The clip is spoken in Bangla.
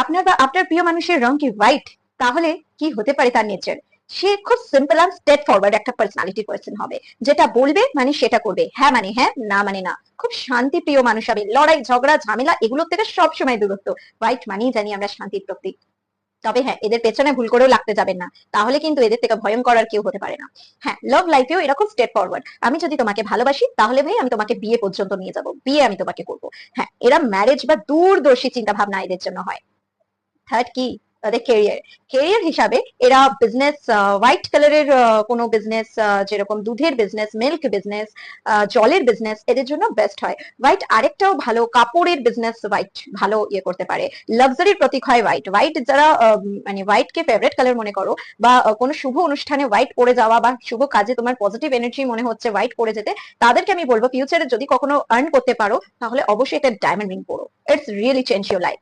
আপনার বা আপনার প্রিয় মানুষের রং কি হোয়াইট, তাহলে কি হতে পারে তার নেচার? সে খুব সিম্পল অ্যান্ড স্ট্রেট ফরওয়ার্ড একটা পার্সোনালিটি পার্সন হবে, যেটা বলবে মানে সেটা করবে, হ্যাঁ মানে হ্যাঁ, না মানে না। খুব শান্তি প্রিয় মানুষ হবে, লড়াই ঝগড়া ঝামেলা এগুলোর থেকে সবসময় দূরত্ব। হোয়াইট মানেই জানি আমরা শান্তির প্রতীক। তবে হ্যাঁ, এদের পেছনে ভুল করেও লাগতে যাবেন না, তাহলে কিন্তু এদের থেকে ভয়ঙ্কর আর কেউ হতে পারে না। হ্যাঁ, লাভ লাইফেও এরকম স্ট্রেট ফরওয়ার্ড, আমি যদি তোমাকে ভালোবাসি তাহলে ভাই আমি তোমাকে বিয়ে পর্যন্ত নিয়ে যাব, বিয়ে আমি তোমাকে করবো। হ্যাঁ, এরা ম্যারেজ বা দূরদর্শী চিন্তা ভাবনা এদের জন্য হয়। থার্ড কি, তাদের কেরিয়ার। কেরিয়ার হিসাবে এরা বিজনেস, হোয়াইট কালারের কোনো বিজনেস, যেরকম দুধের বিজনেস, মিল্ক বিজনেস, জলের বিজনেস এদের জন্য বেস্ট হয়। হোয়াইট আরেকটাও ভালো, কাপড়ের বিজনেস হোয়াইট ভালো ইয়ে করতে পারে। লাক্সারির প্রতীক হয় হোয়াইট। হোয়াইট যারা মানে হোয়াইট কে ফেভারিট কালার মনে করো, বা কোনো শুভ অনুষ্ঠানে হোয়াইট পরে যাওয়া, বা শুভ কাজে তোমার পজিটিভ এনার্জি মনে হচ্ছে হোয়াইট পরে যেতে, তাদেরকে আমি বলবো ফিউচারে যদি কখনো আর্ন করতে পারো তাহলে অবশ্যই একটা ডায়মন্ড রিং পরো। It's really change your life.